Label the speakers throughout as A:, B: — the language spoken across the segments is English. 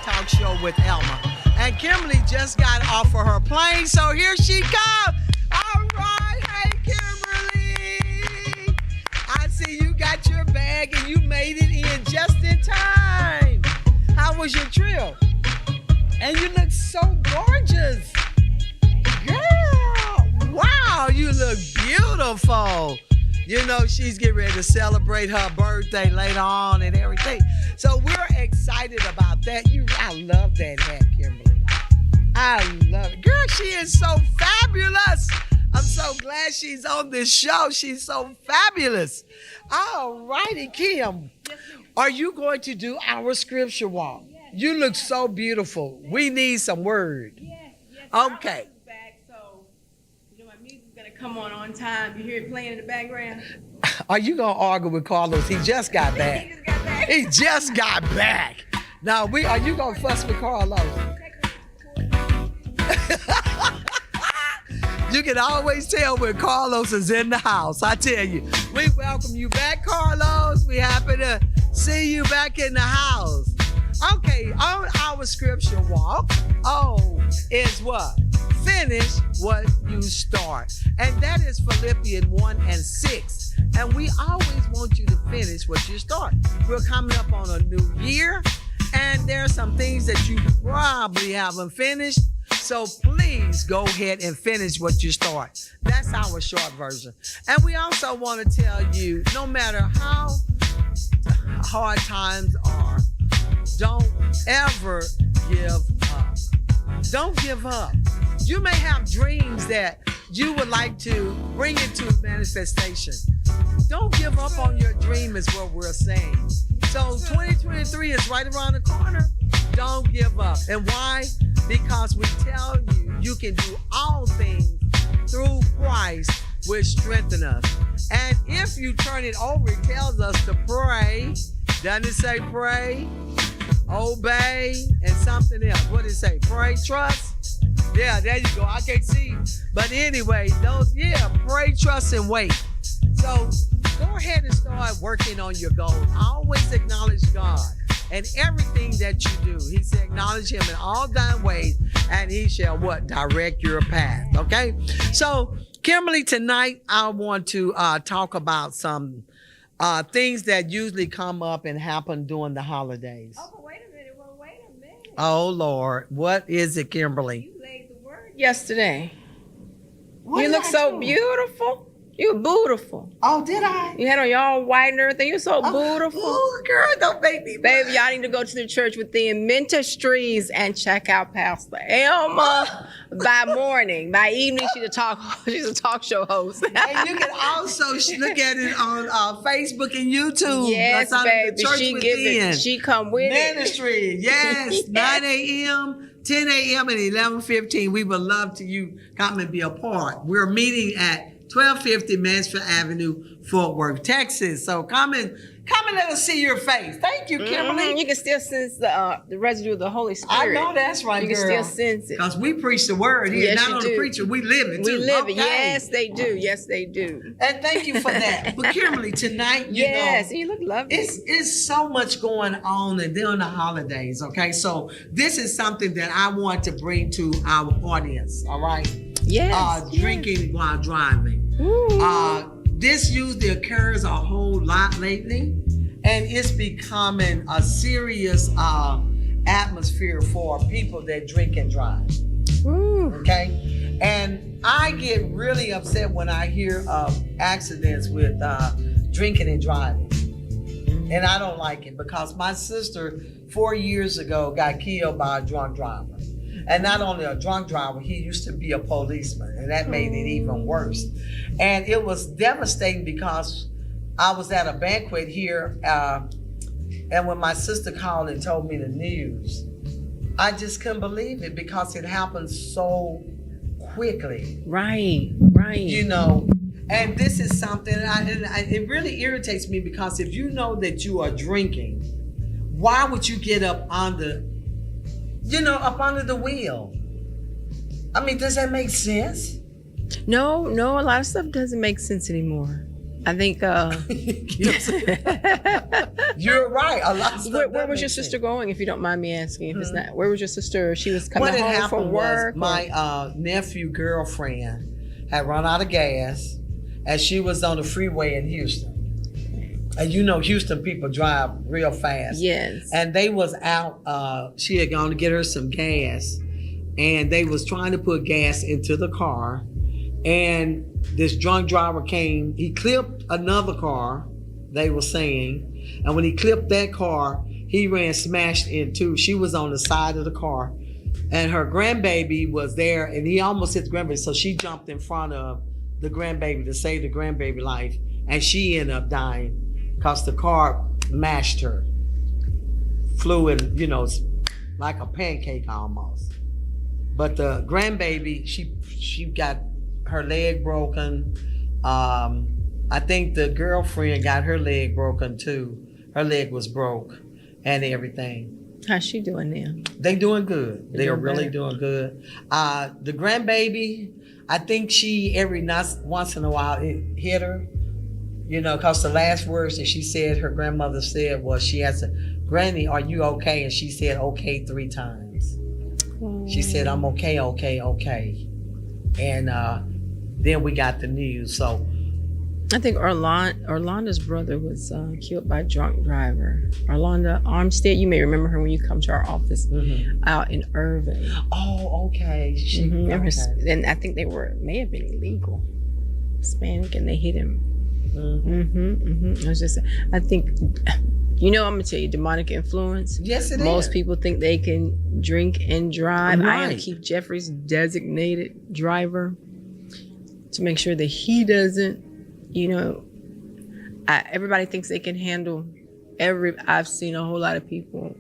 A: talk show with Elma. And Kimberly just got off of her plane, so here she comes. All right, hey Kimberly. I see you got your bag and you made it in just in time. How was your trip? And you look so gorgeous. Girl, wow, you look beautiful. You know, she's getting ready to celebrate her birthday later on and everything. So we're excited about that. I love that hat, Kimberly. I love it. Girl, she is so fabulous. I'm so glad she's on this show. She's so fabulous. All righty, Kim. Are you going to do our scripture walk? You look so beautiful. We need some word. Okay.
B: Come on time. You hear it playing in the background?
A: Are you going to argue with Carlos? He just got back. He just got back. Now, are you going to fuss with Carlos? You can always tell when Carlos is in the house. I tell you. We welcome you back, Carlos. We happy to see you back in the house. Okay, on our scripture walk, is what? Finish what you start. And that is Philippians 1:6. And we always want you to finish what you start. We're coming up on a new year, and there are some things that you probably haven't finished. So please go ahead and finish what you start. That's our short version. And we also want to tell you, no matter how hard times are, don't ever give up. Don't give up. You may have dreams that you would like to bring into manifestation. Don't give up on your dream is what we're saying. So 2023 is right around the corner. Don't give up. And why? Because we tell you, you can do all things through Christ, which strengthens us. And if you turn it over, it tells us to pray. Doesn't it say pray, obey, and something else? What did it say? Pray, trust? Yeah, there you go. I can't see. But anyway, pray, trust, and wait. So go ahead and start working on your goals. Always acknowledge God in everything that you do. He said, acknowledge him in all thine ways, and he shall what? Direct your path. Okay? So, Kimberly, tonight I want to talk about some things that usually come up and happen during the holidays.
B: Oh, but wait a minute.
A: Oh, Lord. What is it, Kimberly?
B: You laid the word yesterday.
A: What
B: you
A: did
B: look
A: I
B: so
A: do?
B: beautiful. You're beautiful.
A: Oh, did I?
B: You had on your all white and everything. You're so beautiful.
A: Oh, girl, don't make me.
B: Baby, y'all need to go to the church within Ministries and check out Pastor Elma by morning. By evening, she's a talk show host.
A: And you can also look at it on Facebook and YouTube.
B: Yes, baby. She come with
A: Ministry. Yes, 9 a.m., 10 a.m., and 11:15. We would love to you come and be a part. We're meeting at 1250 Mansfield Avenue, Fort Worth, Texas. So come and let us see your face. Thank you, Kimberly.
B: You can still sense the residue of the Holy Spirit.
A: I know that's right,
B: you
A: girl.
B: can still sense it.
A: Because we preach the word here.
B: Yes,
A: Not
B: you
A: only
B: do.
A: preach it, we live it too.
B: We live it.
A: Okay.
B: Yes, they do. Yes, they do.
A: And thank you for that. But Kimberly, tonight, you know,
B: you look lovely.
A: it's so much going on and during the holidays, okay? So this is something that I want to bring to our audience, all right?
B: Yes.
A: Drinking while driving. This usually occurs a whole lot lately, and it's becoming a serious atmosphere for people that drink and drive. Okay? And I get really upset when I hear of accidents with drinking and driving. And I don't like it because my sister 4 years ago got killed by a drunk driver. And not only a drunk driver, he used to be a policeman, and that made it even worse. And it was devastating because I was at a banquet here, and when my sister called and told me the news, I just couldn't believe it because it happened so quickly.
B: Right.
A: You know, and this is something, it really irritates me because if you know that you are drinking, why would you get up under the wheel? I mean, does that make sense?
B: No, a lot of stuff doesn't make sense anymore. I think.
A: You're right. A lot of stuff
B: Where was your sister going, if you don't mind me asking? If it's not, where was your sister? She was coming home from work.
A: My nephew girlfriend had run out of gas, and she was on the freeway in Houston. And you know, Houston people drive real fast.
B: Yes.
A: And they was out. She had gone to get her some gas, and they was trying to put gas into the car. And this drunk driver came. He clipped another car, they were saying. And when he clipped that car, he ran smashed into. She was on the side of the car. And her grandbaby was there, and he almost hit the grandbaby. So she jumped in front of the grandbaby to save the grandbaby life. And she ended up dying because the car mashed her. Flew in, you know, like a pancake almost. But the grandbaby, she got her leg broken. I think the girlfriend got her leg broken too. Her leg was broke and everything.
B: How's she doing now?
A: They doing good. They are really doing good. The grandbaby, I think she once in a while it hit her, you know, because the last words that she said, her grandmother said was, she asked her, "Granny, are you okay?" And she said, "Okay," 3 times. She said, "I'm okay, okay, okay." And then we got the news. So
B: I think Orlando's brother was killed by a drunk driver. Orlando Armstead, you may remember her when you come to our office out in Irving.
A: Oh, okay.
B: Okay. And I think they may have been illegal, Hispanic, and they hit him. I think, you know, I'm gonna tell you, demonic influence.
A: Yes, it is.
B: Most people think they can drink and drive.
A: Right.
B: I am Keith Jeffrey's designated driver to make sure that he doesn't. You know, everybody thinks they can handle I've seen a whole lot of people.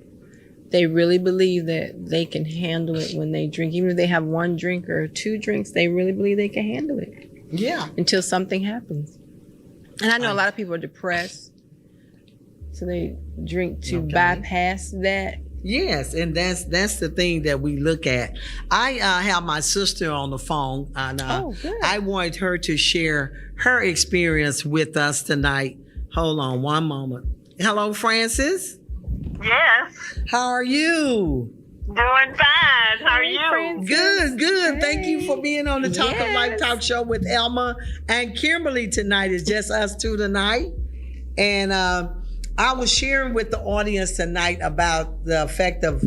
B: They really believe that they can handle it when they drink. Even if they have 1 drink or 2 drinks, they really believe they can handle it.
A: Yeah.
B: Until something happens. And I know a lot of people are depressed, so they drink to bypass that.
A: Yes, and that's the thing that we look at. I have my sister on the phone, and I wanted her to share her experience with us tonight. Hold on one moment. Hello, Francis.
C: Yes.
A: How are you?
C: Doing fine. How are you?
B: Francis.
A: Good.
B: Hey.
A: Thank you for being on the Talk of Life Talk Show with Elma and Kimberly tonight. It's just us 2 tonight. And I was sharing with the audience tonight about the effect of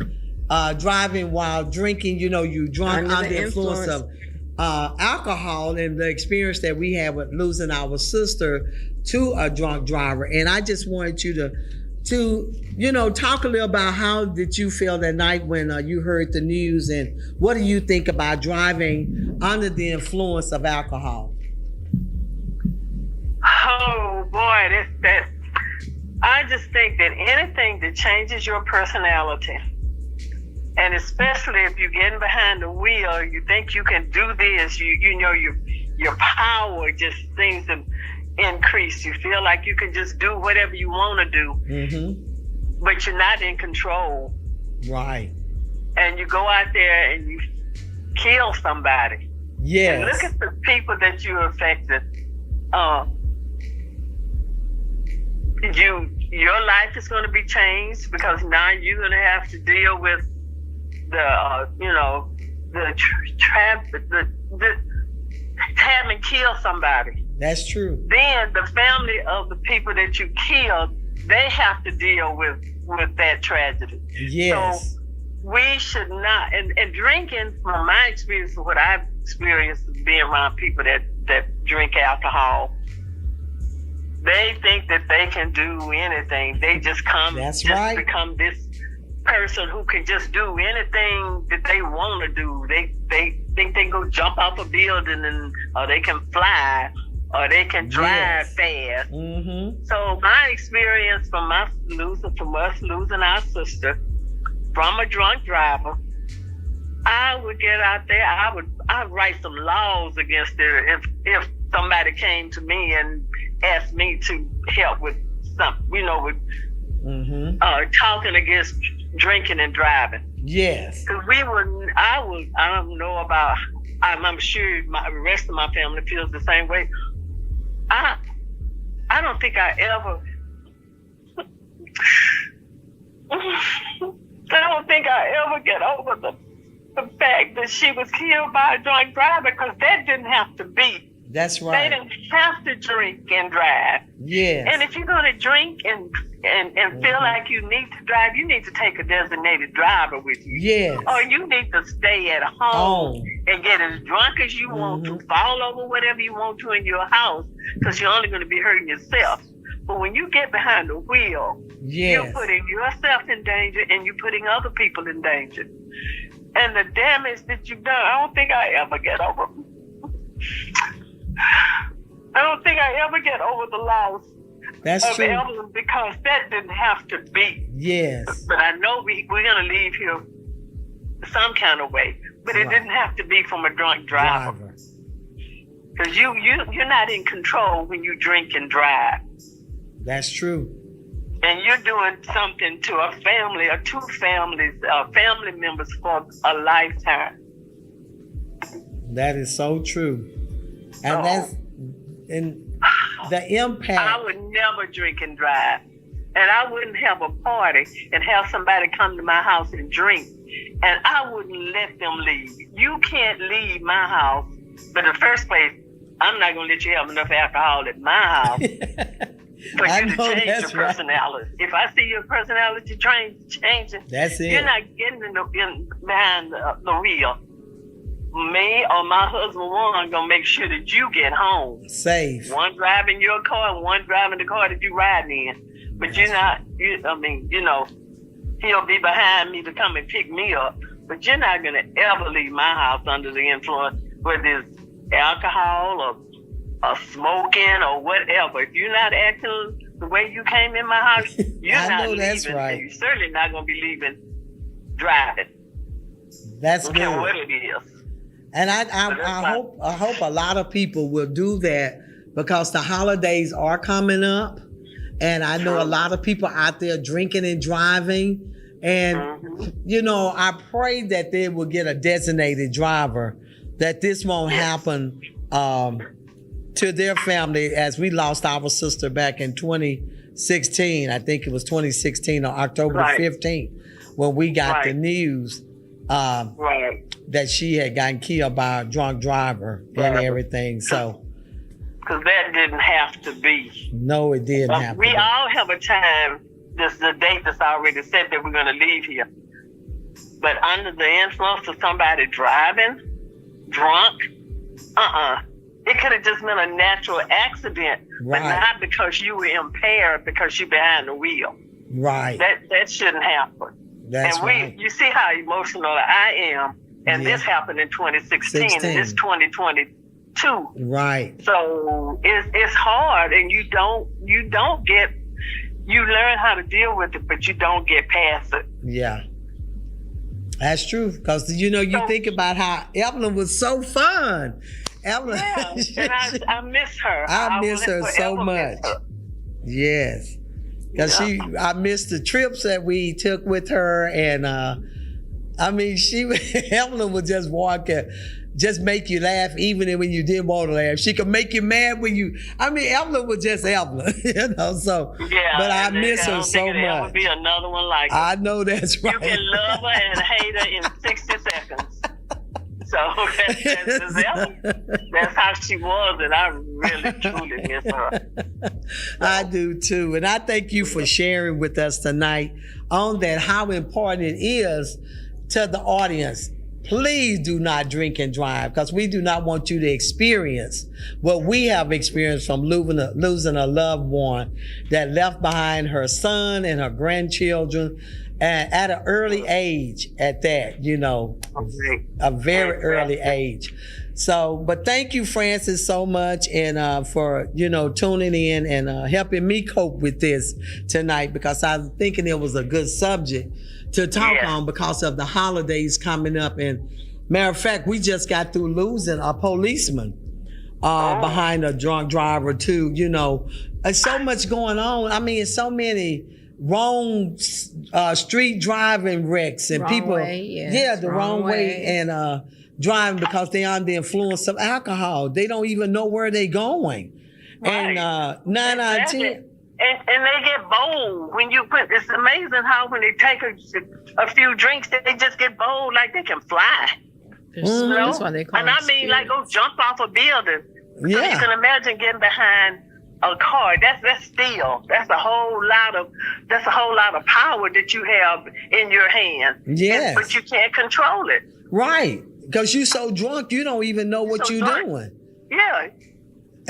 A: driving while drinking. You know, you drunk under the influence of alcohol, and the experience that we had with losing our sister to a drunk driver. And I just wanted you to you know, talk a little about how did you feel that night when you heard the news, and what do you think about driving under the influence of alcohol?
C: Oh boy, I just think that anything that changes your personality, and especially if you're getting behind the wheel, you think you can do this, you know, your power just seems to increase. You feel like you can just do whatever you want to do, but you're not in control.
A: Right.
C: And you go out there and you kill somebody.
A: Yes.
C: And look at the people that you affected. Your life is going to be changed, because now you're going to have to deal with having killed somebody.
A: That's true.
C: Then the family of the people that you killed, they have to deal with that tragedy.
A: Yes.
C: So we should not, and drinking, from my experience, what I've experienced being around people that drink alcohol, they think that they can do anything. They just become this person who can just do anything that they want to do. They think they can go jump off a building, or they can fly, or they can drive fast. So my experience from us losing our sister from a drunk driver, I would get out there. I'd write some laws against it if somebody came to me and asked me to help with something, you know, with talking against drinking and driving.
A: Yes.
C: Because I don't know about, I'm sure the rest of my family feels the same way. I don't think I ever. I don't think I ever get over the fact that she was killed by a drunk driver, because that didn't have to be.
A: That's right.
C: They didn't have to drink and drive.
A: Yes.
C: And if you're going to drink and feel like you need to drive, you need to take a designated driver with you.
A: Yes.
C: Or you need to stay at home and get as drunk as you want to, fall over whatever you want to in your house, because you're only going to be hurting yourself. But when you get behind the wheel, you're putting yourself in danger and you're putting other people in danger. And the damage that you've done, I don't think I ever get over. I don't think I ever get over the loss of Evelyn, because that didn't have to be.
A: Yes.
C: But I know we're going to leave here some kind of way. But it didn't have to be from a drunk driver. Because you're not in control when you drink and drive.
A: That's true.
C: And you're doing something to a family or two families, family members for a lifetime.
A: That is so true. And the impact.
C: I would never drink and drive. And I wouldn't have a party and have somebody come to my house and drink. And I wouldn't let them leave. You can't leave my house. But in the first place, I'm not going to let you have enough alcohol at my house for you to change your personality. If I see your personality changing,
A: that's it.
C: You're not getting behind the wheel. Me or my husband one gonna make sure that you get home
A: safe.
C: One driving your car and one driving the car that you riding in. But you're not. He'll be behind me to come and pick me up. But you're not gonna ever leave my house under the influence, whether it's alcohol or smoking or whatever. If you're not acting the way you came in my house, you're not leaving. That's right. And you're certainly not gonna be leaving driving.
A: That's good.
C: What it is.
A: And I hope a lot of people will do that, because the holidays are coming up, and I know a lot of people out there drinking and driving, and I pray that they will get a designated driver, that this won't happen to their family, as we lost our sister back in 2016. I think it was 2016 on October the 15th when we got the news. That she had gotten killed by a drunk driver and everything. So,
C: because that didn't have to be.
A: No, it didn't have to be.
C: We all have a time, the date that's already said that we're going to leave here. But under the influence of somebody driving, drunk, it could have just been a natural accident, but not because you were impaired, because you're behind the wheel.
A: Right.
C: That shouldn't happen.
A: That's
C: and you see how emotional I am, and this happened in 2016, and it's 2022.
A: Right.
C: So it's hard, and you learn how to deal with it, but you don't get past it.
A: Yeah. That's true, because you think about how Evelyn was so fun. Evelyn,
C: and I miss her.
A: I miss her so much. Yes. Because I missed the trips that we took with her, and Evelyn would just just make you laugh even when you didn't want to laugh. She could make you mad when Evelyn was just Evelyn, So, but I miss her so much. There will
C: be another one like her.
A: I know that's right.
C: You can love her and hate her in 60 seconds. So that's how she was, and I really, truly miss her.
A: I do too. And I thank you for sharing with us tonight on that, how important it is to the audience. Please do not drink and drive, because we do not want you to experience what we have experienced from losing a loved one that left behind her son and her grandchildren. And at an early age at that, a very early age. So, but thank you, Francis, so much, and for, tuning in and helping me cope with this tonight, because I was thinking it was a good subject to talk on because of the holidays coming up. And matter of fact, we just got through losing a policeman behind a drunk driver too. There's so much going on. It's so many wrong street driving wrecks and
B: wrong
A: wrong way and driving because they're under the influence of alcohol. They don't even know where they're going, And 9 out of 10.
C: And they get bold when you put. It's amazing how when they take a few drinks, they just get bold, like they can fly.
B: That's why they call
C: and
B: it
C: I mean, like go jump off a building.
A: Yeah.
C: So you can imagine getting behind a car. That's steel. That's a whole lot of power that you have in your hand.
A: Yes.
C: But you can't control it.
A: Right. Because you so drunk, you don't even know what you're doing.
C: Yeah.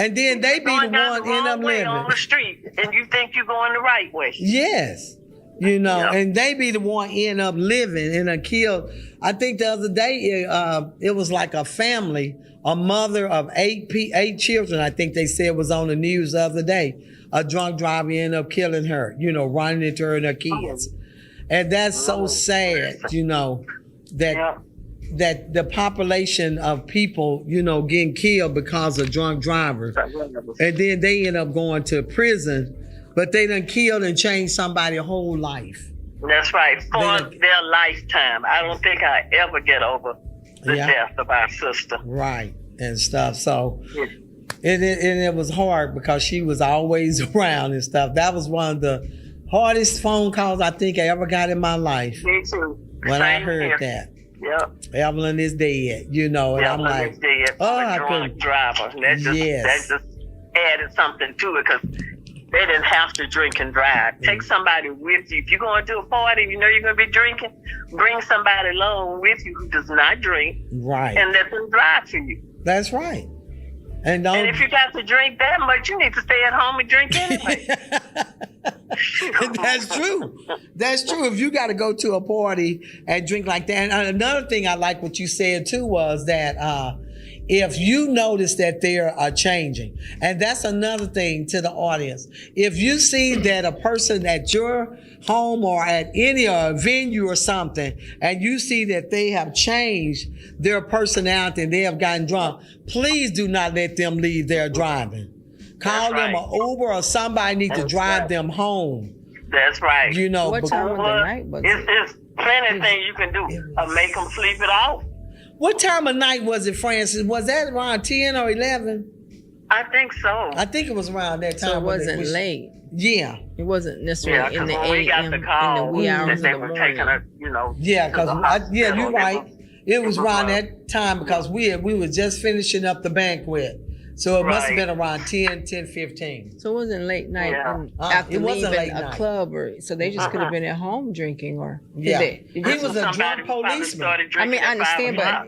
A: And then they be the one end up living
C: on the street, and you think you're going the right way.
A: Yes. And they be the one end up living and are killed. I think the other day it was like a family, a mother of eight children. I think they said was on the news the other day. A drunk driver ended up killing her, running into her and her kids. And that's so sad, that the population of people, getting killed because of drunk drivers. And then they end up going to prison, but they done killed and changed somebody's whole life.
C: That's right. For their lifetime. I don't think I ever get over the death of our sister.
A: Right. And stuff. So it was hard because she was always around and stuff. That was one of the hardest phone calls I think I ever got in my life.
C: Me too.
A: When I heard that.
C: Yep.
A: Evelyn is dead, and I'm like,
C: is dead.
A: I
C: couldn't. Driver. That just added something to it because they didn't have to drink and drive. Take somebody with you. If you're going to a party, you're going to be drinking, bring somebody along with you who does not drink.
A: Right.
C: And let them drive for you.
A: That's right. And
C: if you got to drink that much, you need to stay at home and drink anyway.
A: That's true. That's true. If you got to go to a party and drink like that. And another thing I like what you said too was that if you notice that they are changing, and that's another thing to the audience. If you see that a person at your home or at any venue or something, and you see that they have changed their personality and they have gotten drunk, please do not let them leave their driving. Call them an Uber or somebody need to drive them home.
C: That's right.
B: What time of the night was it?
C: It's plenty of things you can do. Make them sleep it off.
A: What time of night was it, Francis? Was that around 10 or 11?
C: I think so.
A: I think it was around that time.
B: So it wasn't late.
A: Yeah.
B: It wasn't necessarily in the
C: AM, in the
B: wee hours of the morning.
A: Yeah, because you're right. It was around that time because we were just finishing up the banquet. So it must have been around 10:15.
B: So it wasn't late night after
A: it wasn't
B: leaving
A: late
B: a
A: night.
B: club, so they just could have been at home drinking, or
A: he was a drunk policeman.
B: I mean, I understand, but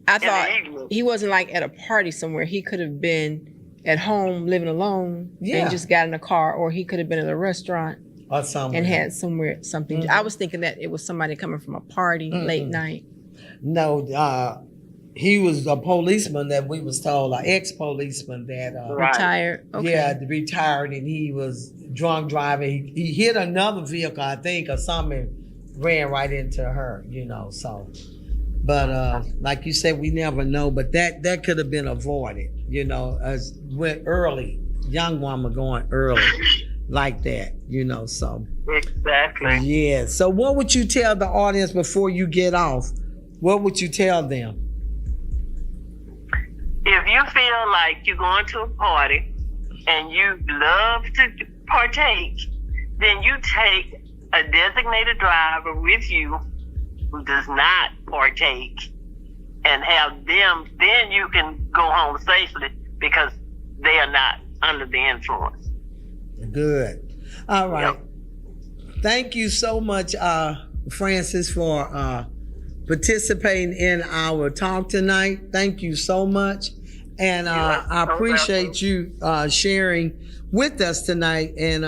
B: I thought he wasn't like at a party somewhere. He could have been at home living alone and just got in a car, or he could have been at a restaurant
A: or somewhere
B: and had something. Mm-hmm. I was thinking that it was somebody coming from a party late night.
A: No, he was a policeman that we was told, an ex-policeman that
B: retired. Okay.
A: Yeah, retired, and he was drunk driving. He hit another vehicle, I think, or something, ran right into her. So. But like you said, we never know. But that could have been avoided. As went early, young woman going early like that. So.
C: Exactly.
A: Yeah. So what would you tell the audience before you get off? What would you tell them?
C: If you feel like you're going to a party and you love to partake, then you take a designated driver with you who does not partake and have them, then you can go home safely because they are not under the influence.
A: Good. All right. Yep. Thank you so much, Francis, for participating in our talk tonight. Thank you so much. And I appreciate you sharing with us tonight. And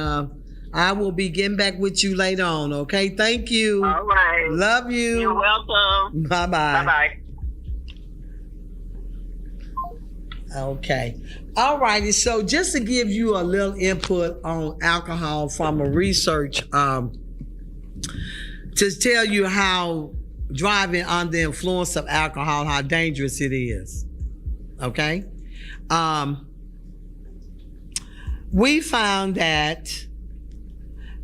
A: I will be getting back with you later on, okay? Thank you.
C: All right.
A: Love you.
C: You're welcome.
A: Bye-bye.
C: Bye-bye.
A: Okay. All righty. So just to give you a little input on alcohol from a research, to tell you how driving under the influence of alcohol, how dangerous it is. Okay. We found that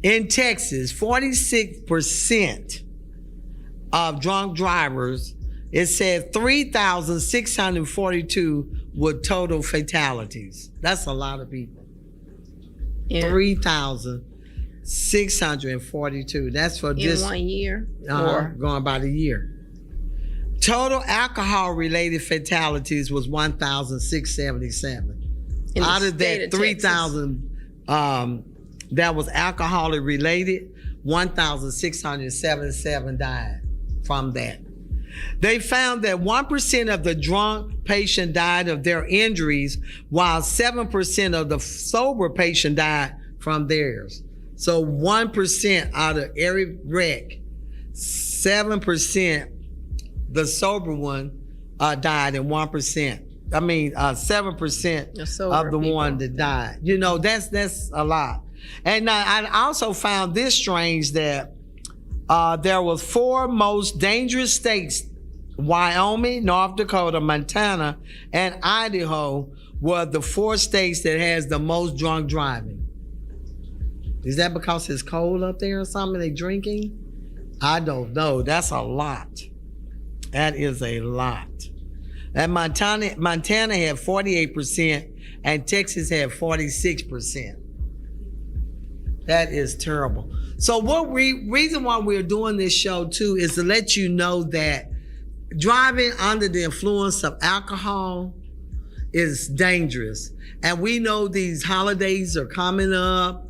A: in Texas, 46% of drunk drivers it said 3,642 with total fatalities. That's a lot of people.
B: Yeah.
A: 3,642. That's for
B: In
A: this
B: 1 year.
A: going by the year. Total alcohol-related fatalities was 1,677. Out of that 3,000 that was alcoholic related, 1,677 died from that. They found that 1% of the drunk patient died of their injuries, while 7% of the sober patient died from theirs. So 1% out of every wreck, 7% the sober one died, and 1%. 7% of the one that died. You know, that's a lot. And I also found this strange, that there was 4 most dangerous states: Wyoming, North Dakota, Montana, and Idaho were the 4 states that has the most drunk driving. Is that because it's cold up there or something? They drinking? I don't know. That's a lot. That is a lot. And Montana had 48%, and Texas had 46%. That is terrible. So reason why we're doing this show too is to let you know that driving under the influence of alcohol is dangerous. And we know these holidays are coming up,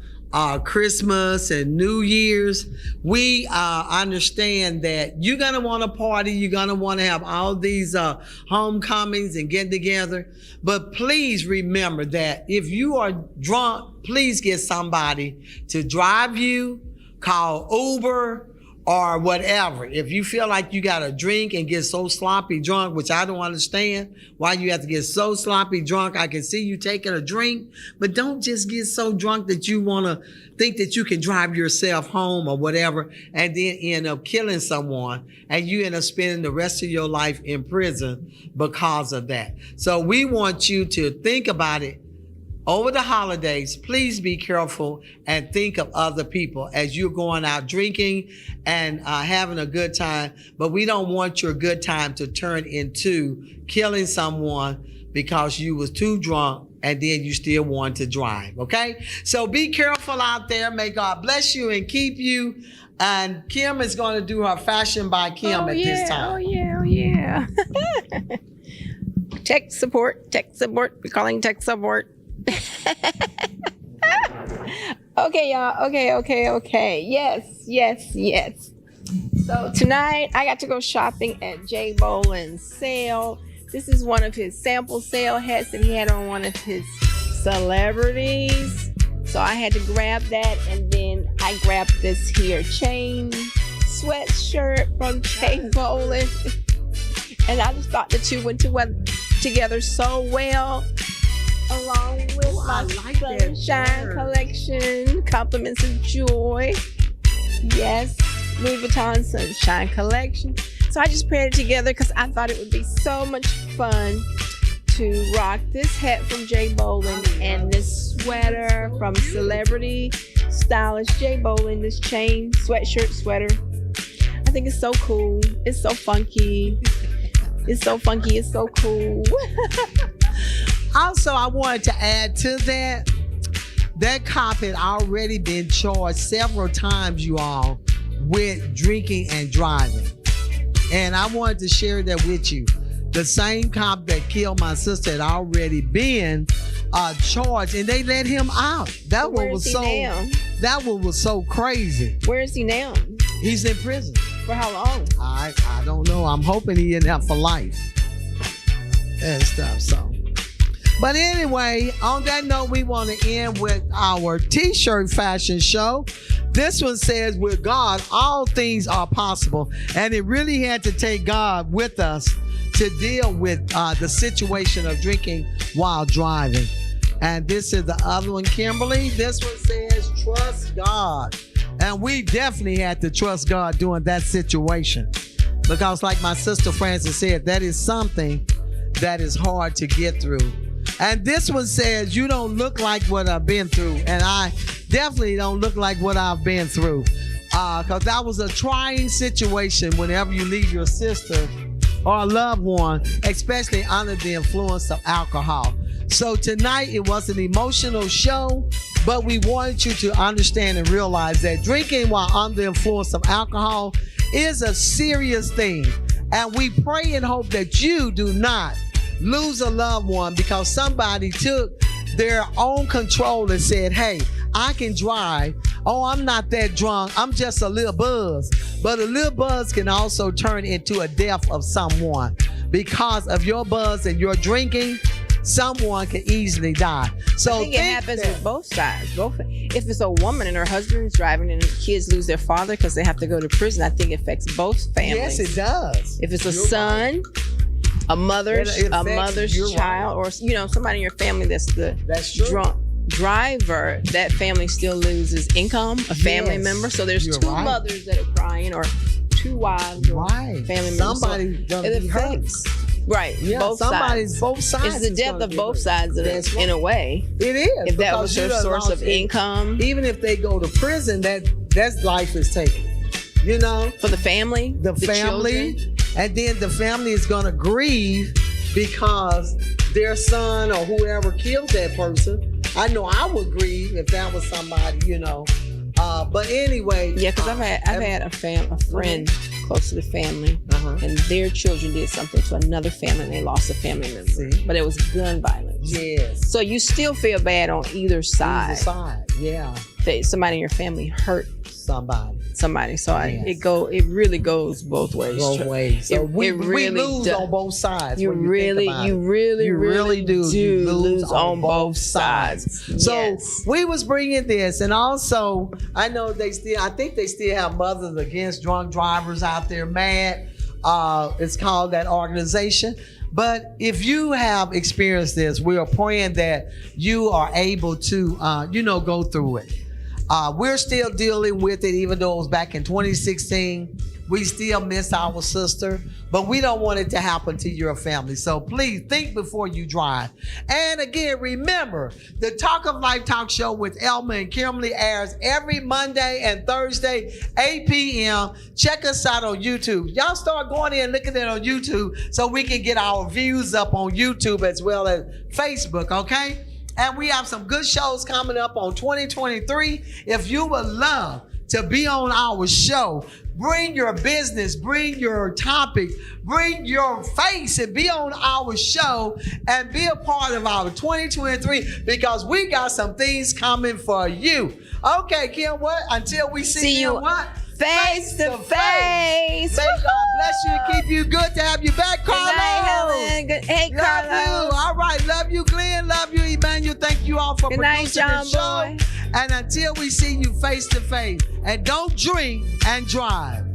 A: Christmas and New Year's. We understand that you're going to want to party. You're going to want to have all these homecomings and get together. But please remember that if you are drunk, please get somebody to drive you, call Uber or whatever. If you feel like you got to drink and get so sloppy drunk, which I don't understand why you have to get so sloppy drunk. I can see you taking a drink, but don't just get so drunk that you want to think that you can drive yourself home or whatever and then end up killing someone, and you end up spending the rest of your life in prison because of that. So we want you to think about it. Over the holidays, please be careful and think of other people as you're going out drinking and having a good time. But we don't want your good time to turn into killing someone because you was too drunk and then you still want to drive, okay? So be careful out there. May God bless you and keep you. And Kim is going to do her Fashion by Kim this time.
B: Oh, yeah. Tech support. We're calling tech support. Okay, y'all. Okay. Yes. So tonight I got to go shopping at Jay Boland's sale. This is one of his sample sale hats that he had on one of his celebrities. So I had to grab that, and then I grabbed this here chain sweatshirt from Jay Boland. And I just thought the two went together so well, along with my Sunshine collection, Compliments of Joy. Yes, Louis Vuitton Sunshine collection. So I just paired it together because I thought it would be so much fun to rock this hat from Jay Boland and this sweater from Celebrity Stylist Jay Boland, this chain sweater. I think it's so cool. It's so funky. It's so cool.
A: Also, I wanted to add to that cop had already been charged several times, you all, with drinking and driving. And I wanted to share that with you. The same cop that killed my sister had already been charged, and they let him out. That one was so crazy.
B: Where is he now?
A: He's in prison.
B: For how long?
A: I don't know. I'm hoping he didn't have for life and stuff. So. But anyway, on that note, we want to end with our t-shirt fashion show. This one says, with God, all things are possible. And it really had to take God with us to deal with the situation of drinking while driving. And this is the other one, Kimberly. This one says, trust God. And we definitely had to trust God during that situation. Because like my sister Frances said, that is something that is hard to get through. And this one says, you don't look like what I've been through. And I definitely don't look like what I've been through. Because that was a trying situation whenever you leave your sister or a loved one, especially under the influence of alcohol. So tonight it was an emotional show, but we wanted you to understand and realize that drinking while under the influence of alcohol is a serious thing. And we pray and hope that you do not lose a loved one because somebody took their own control and said, hey, I can drive. Oh, I'm not that drunk. I'm just a little buzz. But a little buzz can also turn into a death of someone. Because of your buzz and your drinking, someone can easily die. So
B: I think it happens with both sides. If it's a woman and her husband's driving and kids lose their father because they have to go to prison, I think it affects both families.
A: Yes, it does.
B: If it's a son, a mother's child, or somebody in your family that's the drunk driver, that family still loses income, a family member. So there's two mothers that are crying, or two wives, or family members.
A: Somebody's gonna be hurt.
B: Right.
A: Yeah,
B: both sides.
A: It's
B: the death of both sides in a way.
A: It is.
B: If that was their source of income.
A: Even if they go to prison, that's life is taken.
B: For the family.
A: The family.
B: Children.
A: And then the family is gonna grieve because their son or whoever killed that person. I know I would grieve if that was somebody, But anyway.
B: Yeah, because I've had a friend close to the family, and their children did something to another family, and they lost a family member.
A: See?
B: But it was gun violence.
A: Yes.
B: So you still feel bad on either side.
A: Either side, yeah.
B: Somebody in your family hurt somebody. So it really goes both ways.
A: Both ways. So we
B: really
A: lose on both sides.
B: You really do lose on both sides.
A: So we was bringing this, and also I know I think they still have Mothers Against Drunk Drivers out there, MAD. It's called that organization. But if you have experienced this, we are praying that you are able to, go through it. We're still dealing with it, even though it was back in 2016. We still miss our sister, but we don't want it to happen to your family. So please think before you drive. And again, remember, the Talk of Life talk show with Elma and Kimberly airs every Monday and Thursday, 8 p.m. Check us out on YouTube. Y'all start going in and looking at it on YouTube so we can get our views up on YouTube as well as Facebook, okay? And we have some good shows coming up on 2023. If you would love to be on our show, bring your business, bring your topic, bring your face and be on our show and be a part of our 2023 because we got some things coming for you. Okay, Kim, what? Until we see you what?
B: Face to face.
A: May God bless you and keep you. Good to have you back, Carlos.
B: Good night, Helen. Hey, Carlos.
A: Love you. All right. Love you, Glenn. Love you, Emmanuel. Thank you all for producing the show.
B: Boy.
A: And until we see you face to face, and don't drink and drive.